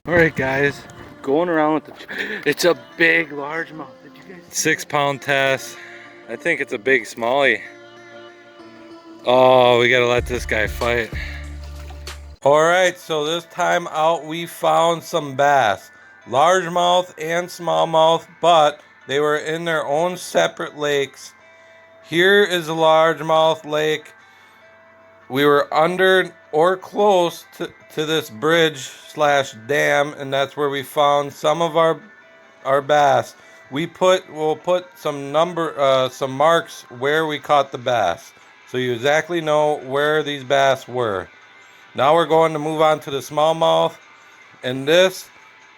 Alright guys, going around with the, it's a big largemouth. Did you guys see 6 pound test. I think it's a big smallie. Oh, we gotta let this guy fight. Alright, so this time out we found some bass. Largemouth and smallmouth, but they were in their own separate lakes. Here is a largemouth lake. We were under or close to this bridge slash dam, and that's where we found some of our bass. We'll put some marks where we caught the bass, so you exactly know where these bass were. Now we're going to move on to the smallmouth, and this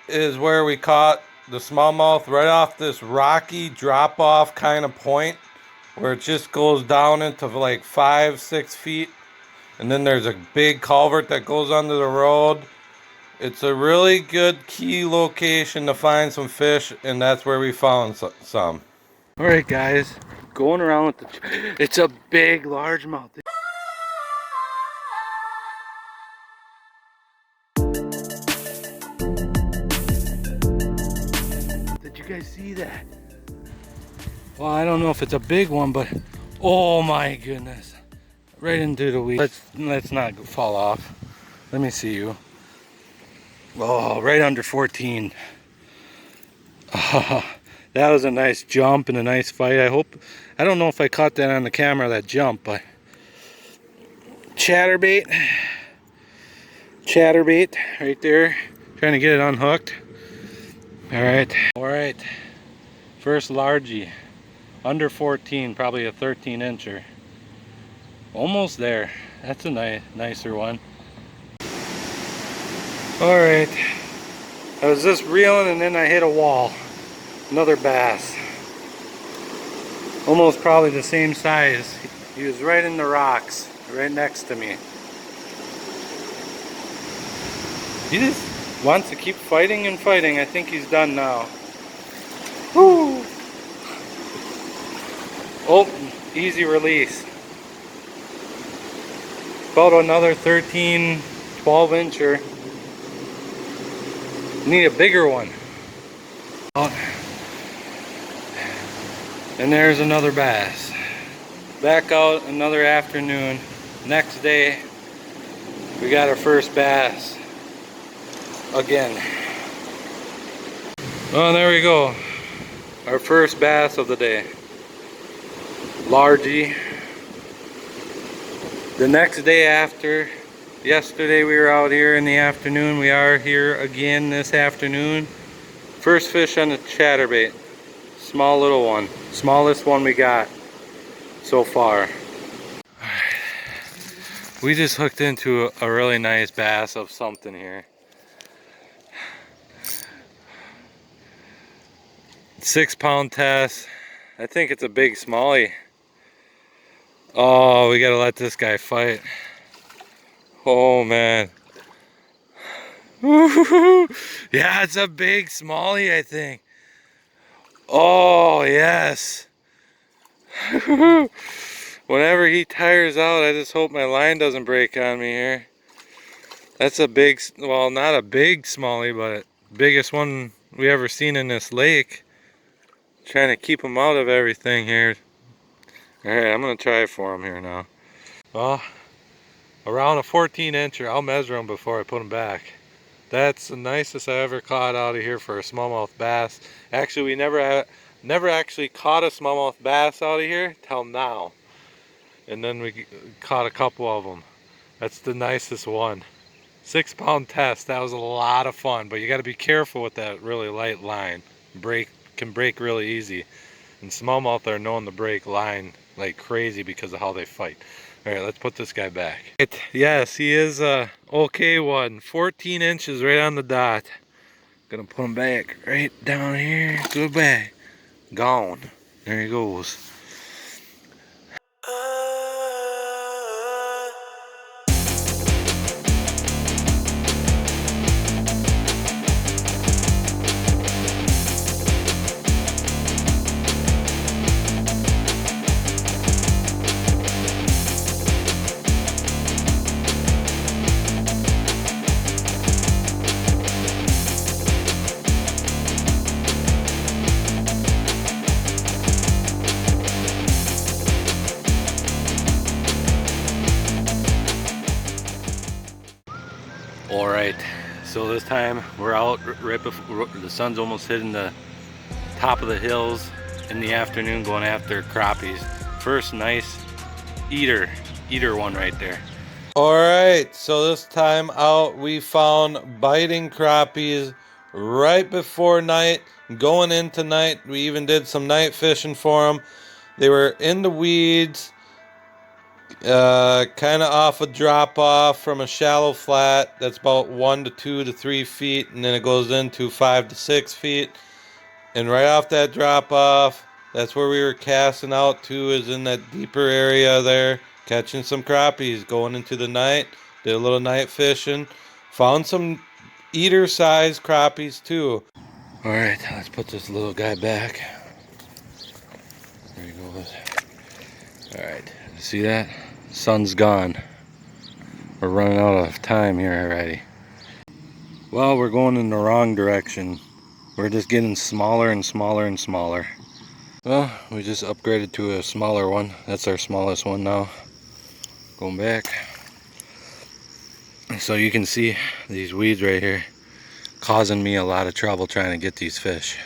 is where we caught the smallmouth, right off this rocky drop off kind of point where it just goes down into like 5-6 feet. And then there's a big culvert that goes under the road. It's a really good key location to find some fish, and that's where we found some. Alright guys, going around with the, it's a big largemouth. Did you guys see that? Well, I don't know if it's a big one, but oh my goodness. Right into the weeds. Let's not fall off. Let me see you. Oh, right under 14. Oh, that was a nice jump and a nice fight. I don't know if I caught that on the camera, that jump, but ChatterBait right there, trying to get it unhooked. All right, first largie, under 14, probably a 13 incher. Almost there. That's a nicer one. Alright, I was just reeling and then I hit a wall. Another bass. Almost probably the same size. He was right in the rocks, right next to me. He just wants to keep fighting and fighting. I think he's done now. Woo! Oh, easy release. About another 13, 12 incher. Need a bigger one. Oh. And there's another bass. Back out another afternoon. Next day, we got our first bass. Again. Oh, there we go. Our first bass of the day. Largie. The next day after, yesterday we were out here in the afternoon. We are here again this afternoon. First fish on the ChatterBait. Small little one. Smallest one we got so far. We just hooked into a really nice bass of something here. 6 pound test. I think it's a big smallie. Oh, we gotta let this guy fight. Oh man. Yeah, it's a big smallie, I think. Oh yes. Whenever he tires out, I just hope my line doesn't break on me here. That's a big, well, not a big smallie, but biggest one we ever seen in this lake. Trying to keep him out of everything here. Alright, I'm gonna try it for him here now. Well, around a 14 incher. I'll measure him before I put him back. That's the nicest I ever caught out of here for a smallmouth bass. Actually, we never actually caught a smallmouth bass out of here till now. And then we caught a couple of them. That's the nicest one. 6 pound test. That was a lot of fun, but you got to be careful with that really light line. Can break really easy. And smallmouth are known to break line like crazy because of how they fight. All right, let's put this guy back. Yes, he is a okay one. 14 inches right on the dot. Gonna put him back right down here. Goodbye. Gone. There he goes. All right, so this time we're out right before the sun's almost hitting the top of the hills in the afternoon, going after crappies. First nice eater one right there. All right, so this time out we found biting crappies right before night. Going into night, we even did some night fishing for them. They were in the weeds, kind of off a drop off from a shallow flat that's about 1 to 2 to 3 feet, and then it goes into 5 to 6 feet. And right off that drop off, that's where we were casting out to, is in that deeper area there, catching some crappies. Going into the night, did a little night fishing, found some eater sized crappies too. All right, let's put this little guy back. There he goes. All right, see that? Sun's gone. We're running out of time here already. Well, we're going in the wrong direction. We're just getting smaller and smaller and smaller. Well, we just upgraded to a smaller one. That's our smallest one now. Going back. So you can see these weeds right here causing me a lot of trouble trying to get these fish.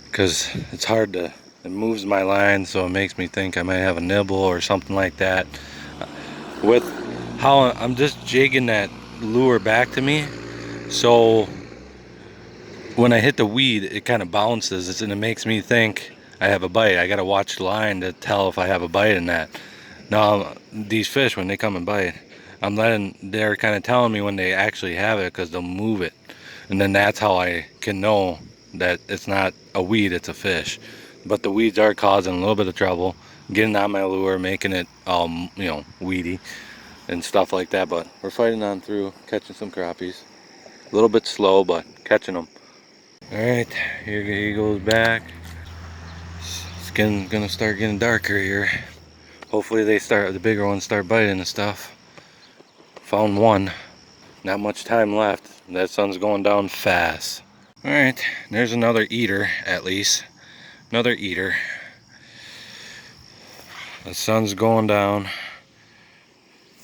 Because it's hard to, it moves my line, so it makes me think I might have a nibble or something like that. With how I'm just jigging that lure back to me, so when I hit the weed, it kind of bounces and it makes me think I have a bite. I gotta watch the line to tell if I have a bite in that. Now these fish, when they come and bite, they're kind of telling me when they actually have it, because they'll move it, and then that's how I can know that it's not a weed, it's a fish. But the weeds are causing a little bit of trouble, getting on my lure, making it weedy and stuff like that. But we're fighting on through, catching some crappies. A little bit slow, but catching them. All right, here he goes back. It's gonna start getting darker here. Hopefully the bigger ones start biting and stuff. Found one. Not much time left. That sun's going down fast. All right, there's another eater, at least. Another eater. The sun's going down.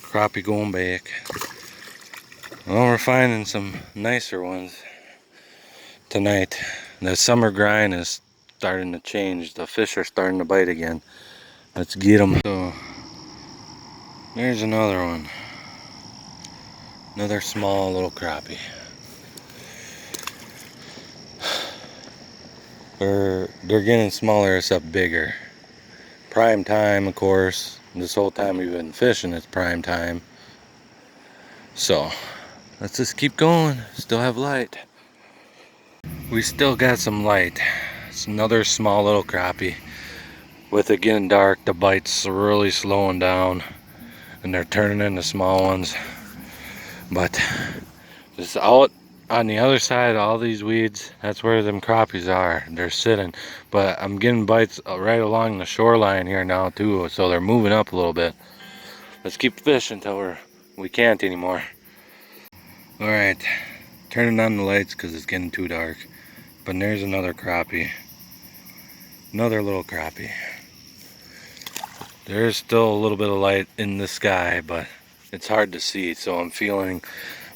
Crappie going back. Well, we're finding some nicer ones tonight. The summer grind is starting to change. The fish are starting to bite again. Let's get them. So there's another one. Another small little crappie. They're getting smaller except bigger. Prime time, of course. This whole time we've been fishing, it's prime time. So let's just keep going. Still have light. We still got some light. It's another small little crappie. With it getting dark, the bites are really slowing down and they're turning into small ones. But just out on the other side of all these weeds, that's where them crappies are. They're sitting. But I'm getting bites right along the shoreline here now too, so they're moving up a little bit. Let's keep fishing until we can't anymore. All right, turning on the lights because it's getting too dark. But there's another crappie. Another little crappie. There's still a little bit of light in the sky, but it's hard to see, so I'm feeling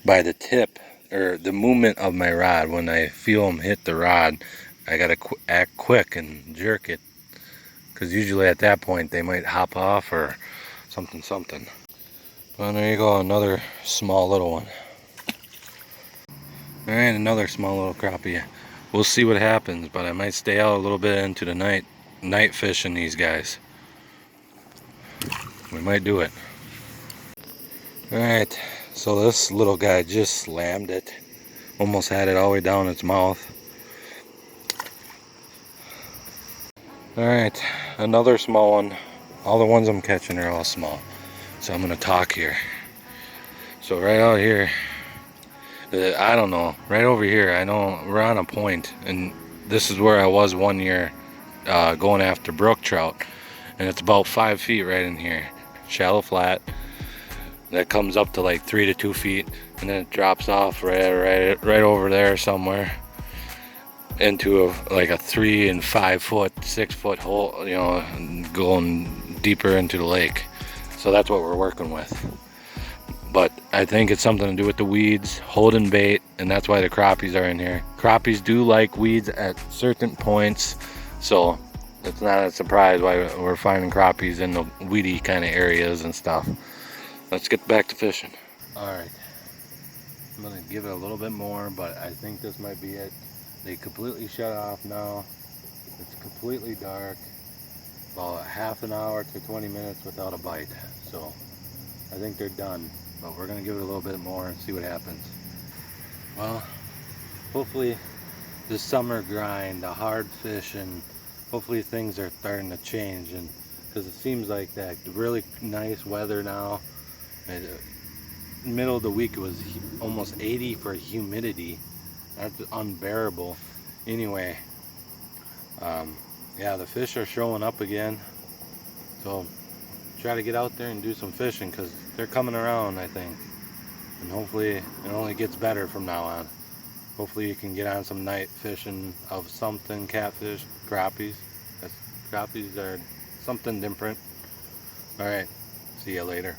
by the tip or the movement of my rod. When I feel them hit the rod, I gotta act quick and jerk it, because usually at that point they might hop off or something. Well, there you go, another small little one. All right, another small little crappie. We'll see what happens, but I might stay out a little bit into the night fishing these guys. We might do it. Alright, so this little guy just slammed it. Almost had it all the way down its mouth. Alright, another small one. All the ones I'm catching are all small. So I'm gonna talk here. So right out here, I don't know, right over here, I know we're on a point, and this is where I was one year going after brook trout, and it's about 5 feet right in here, shallow flat. That comes up to like 3 to 2 feet, and then it drops off right over there somewhere into like a 3 and 5 foot, 6 foot hole, you know, going deeper into the lake. So that's what we're working with. But I think it's something to do with the weeds, holding bait, and that's why the crappies are in here. Crappies do like weeds at certain points, so it's not a surprise why we're finding crappies in the weedy kind of areas and stuff. Let's get back to fishing. Alright, I'm gonna give it a little bit more, but I think this might be it. They completely shut off now. It's completely dark. About half an hour to 20 minutes without a bite. So I think they're done, but we're gonna give it a little bit more and see what happens. Well, hopefully this summer grind, the hard fishing, hopefully things are starting to change, and because it seems like that really nice weather now. Middle of the week it was almost 80 for humidity. That's unbearable. Anyway, yeah, the fish are showing up again, so try to get out there and do some fishing because they're coming around, I think, and hopefully it only gets better from now on. Hopefully you can get on some night fishing of something, catfish, crappies. Crappies are something different. All right, see you later.